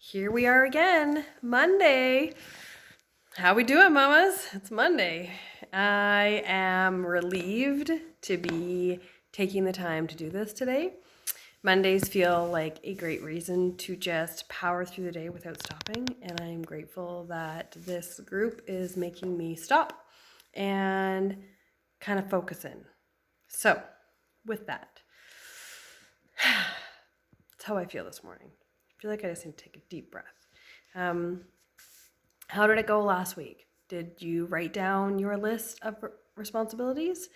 Here we are again, Monday. How we doing, mamas? It's Monday. I am relieved to be taking the time to do this today. Mondays feel like a great reason to just power through the day without stopping, and I'm grateful that this group is making me stop and kind of focus in. So, with that, that's how I feel this morning. I feel like I just need to take a deep breath. How did it go last week? Did you write down your list of responsibilities?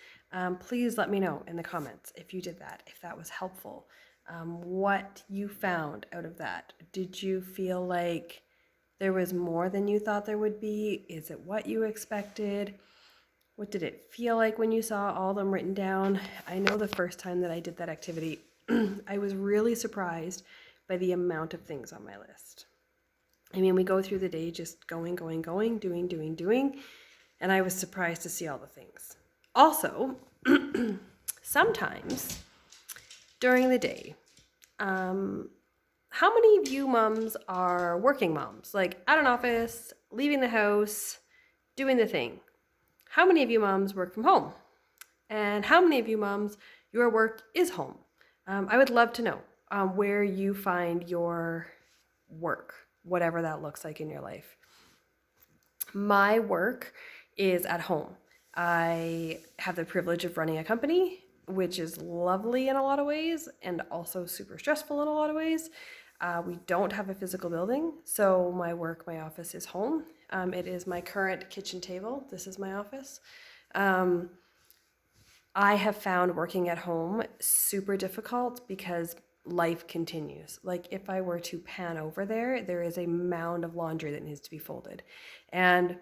Please let me know in the comments if you did that, if that was helpful, what you found out of that. Did you feel like there was more than you thought there would be? Is it what you expected? What did it feel like when you saw all of them written down? I know the first time that I did that activity, I was really surprised by the amount of things on my list. I mean, we go through the day just going, doing, and I was surprised to see all the things. Also, sometimes during the day, how many of you moms are working moms? Like at an office, leaving the house, doing the thing. How many of you moms work from home? And how many of you moms, your work is home? I would love to know where you find your work, whatever that looks like in your life. My work is at home. I have the privilege of running a company, which is lovely in a lot of ways and also super stressful in a lot of ways. We don't have a physical building, so my office is home. It is my current kitchen table. This is my office. I have found working at home super difficult because life continues. Like if I were to pan over there is a mound of laundry that needs to be folded. And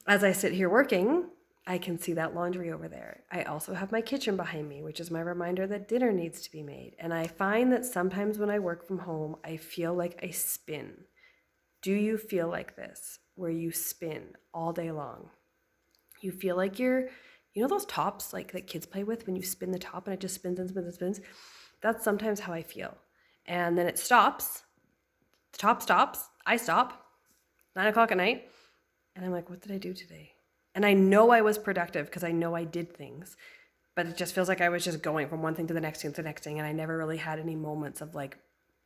as I sit here working, I can see that laundry over there. I also have my kitchen behind me, which is my reminder that dinner needs to be made. And I find that sometimes when I work from home, I feel like I spin. Do you feel like this, where you spin all day long? You feel like you know those tops like that kids play with when you spin the top and it just spins and spins and spins? That's sometimes how I feel. And then it stops. The top stops. I stop. 9 o'clock at night. And I'm like, what did I do today? And I know I was productive because I know I did things. But it just feels like I was just going from one thing to the next thing to the next thing. And I never really had any moments of like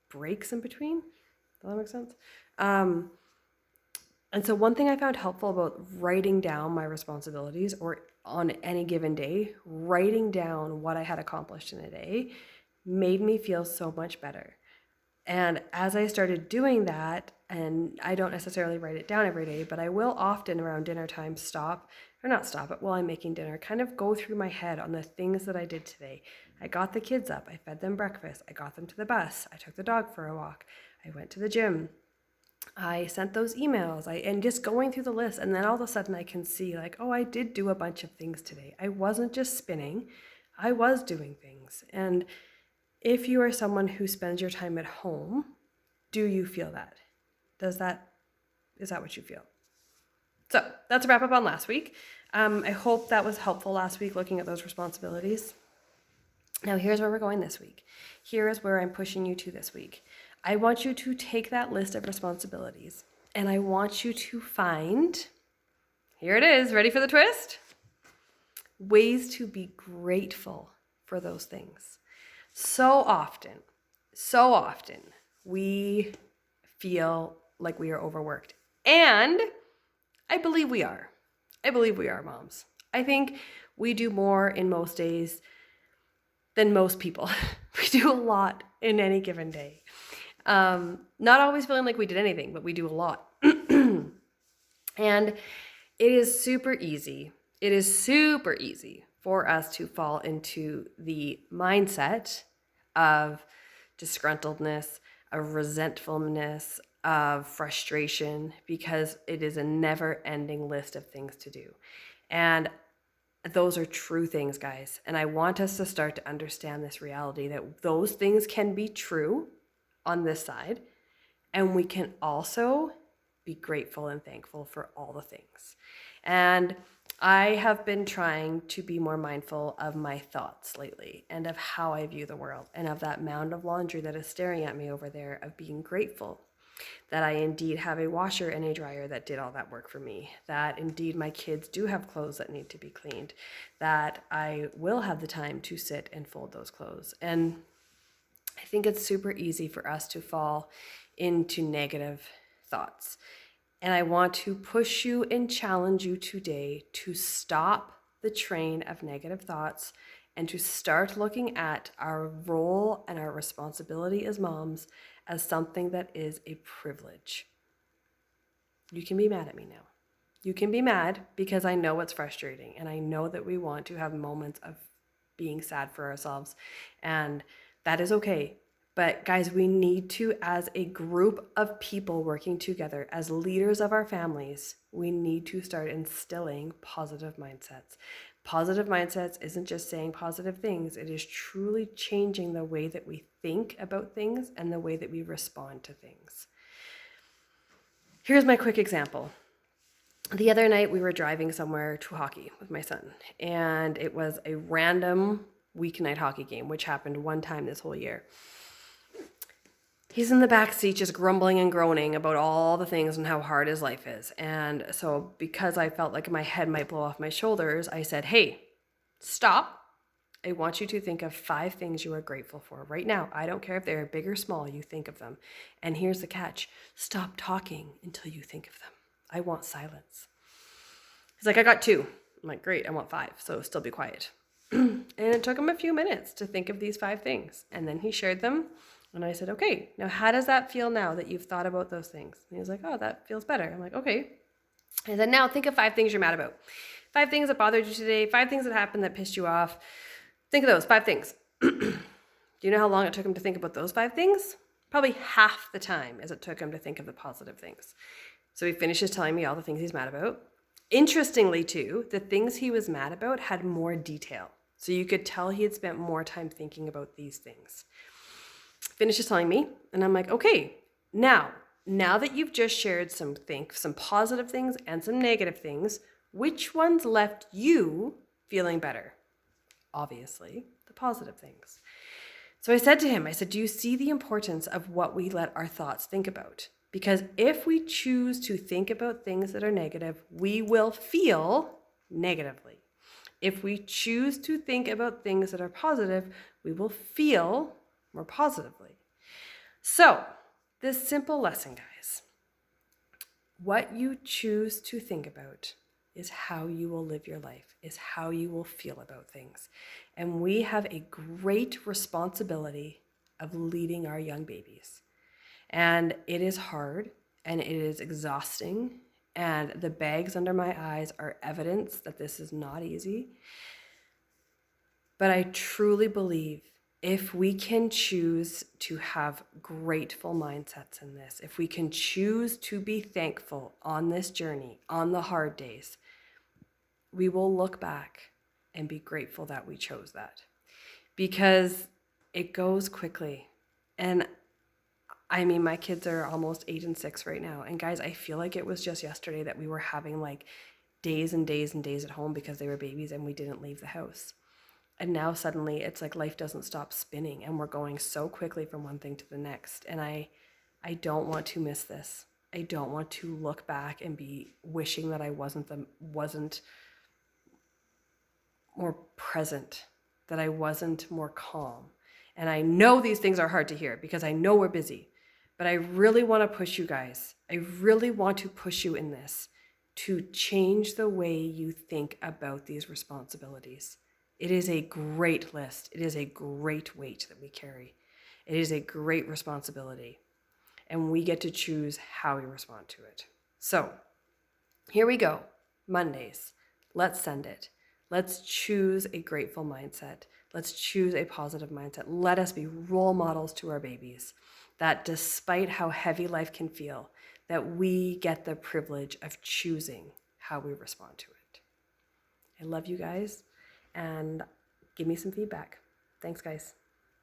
breaks in between. Does that make sense? And so one thing I found helpful about writing down my responsibilities, or on any given day, writing down what I had accomplished in a day made me feel so much better. And as I started doing that, and I don't necessarily write it down every day, but I will often around dinner time but while I'm making dinner, kind of go through my head on the things that I did today. I got the kids up, I fed them breakfast, I got them to the bus, I took the dog for a walk, I went to the gym, I sent those emails, and just going through the list, and then all of a sudden I can see like, oh, I did do a bunch of things today. I wasn't just spinning, I was doing things. And if you are someone who spends your time at home, do you feel that? Is that what you feel? So that's a wrap up on last week. I hope that was helpful last week, looking at those responsibilities. Now here's where we're going this week. Here is where I'm pushing you to this week. I want you to take that list of responsibilities and I want you to find, here it is, ready for the twist? Ways to be grateful for those things. So often, we feel like we are overworked. And I believe we are. Moms. I think we do more in most days than most people. We do a lot in any given day. Not always feeling like we did anything, but we do a lot. And it is super easy. It is super easy for us to fall into the mindset of disgruntledness, of resentfulness, of frustration, because it is a never-ending list of things to do. And those are true things, guys. And I want us to start to understand this reality that those things can be true on this side, and we can also be grateful and thankful for all the things. And I have been trying to be more mindful of my thoughts lately and of how I view the world and of that mound of laundry that is staring at me over there, of being grateful. that I indeed have a washer and a dryer that did all that work for me, that indeed my kids do have clothes that need to be cleaned, that I will have the time to sit and fold those clothes. And I think it's super easy for us to fall into negative thoughts. And I want to push you and challenge you today to stop the train of negative thoughts and to start looking at our role and our responsibility as moms as something that is a privilege. You can be mad at me now. You can be mad because I know it's frustrating and I know that we want to have moments of being sad for ourselves, and that is okay. But guys, we need to, as a group of people working together, as leaders of our families, we need to start instilling positive mindsets. Positive mindsets isn't just saying positive things. It is truly changing the way that we think about things and the way that we respond to things. Here's my quick example. The other night we were driving somewhere to hockey with my son, and it was a random weeknight hockey game, which happened one time this whole year. He's in the back seat just grumbling and groaning about all the things and how hard his life is. And so because I felt like my head might blow off my shoulders, I said, hey, stop. I want you to think of 5 things you are grateful for right now. I don't care if they're big or small, you think of them. And here's the catch. Stop talking until you think of them. I want silence. He's like, I got 2. I'm like, great, I want 5, so still be quiet. And it took him a few minutes to think of these 5 things. And then he shared them. And I said, okay, now how does that feel now that you've thought about those things? And he was like, oh, that feels better. I'm like, okay. And then now think of 5 things you're mad about. 5 things that bothered you today, 5 things that happened that pissed you off. Think of those 5 things. Do you know how long it took him to think about those 5 things? Probably half the time as it took him to think of the positive things. So he finishes telling me all the things he's mad about. Interestingly, too, the things he was mad about had more detail. So you could tell he had spent more time thinking about these things. Finishes telling me, and I'm like, okay, now that you've just shared some positive things and some negative things, which ones left you feeling better? Obviously, the positive things. So I said to him, do you see the importance of what we let our thoughts think about? Because if we choose to think about things that are negative, we will feel negatively. If we choose to think about things that are positive, we will feel more positively. So, this simple lesson, guys, what you choose to think about is how you will live your life, is how you will feel about things. And we have a great responsibility of leading our young babies. And it is hard and it is exhausting. And the bags under my eyes are evidence that this is not easy. But I truly believe if we can choose to have grateful mindsets in this, if we can choose to be thankful on this journey, on the hard days, we will look back and be grateful that we chose that. Because it goes quickly. And I mean, my kids are almost 8 and 6 right now. And guys, I feel like it was just yesterday that we were having like days and days and days at home because they were babies and we didn't leave the house. And now suddenly it's like life doesn't stop spinning and we're going so quickly from one thing to the next. And I don't want to miss this. I don't want to look back and be wishing that I wasn't more present, that I wasn't more calm. And I know these things are hard to hear because I know we're busy, but I really want to push you guys. I really want to push you in this to change the way you think about these responsibilities. It is a great list. It is a great weight that we carry. It is a great responsibility. And we get to choose how we respond to it. So here we go. Mondays. Let's send it. Let's choose a grateful mindset. Let's choose a positive mindset. Let us be role models to our babies that despite how heavy life can feel, that we get the privilege of choosing how we respond to it. I love you guys. And give me some feedback. Thanks, guys.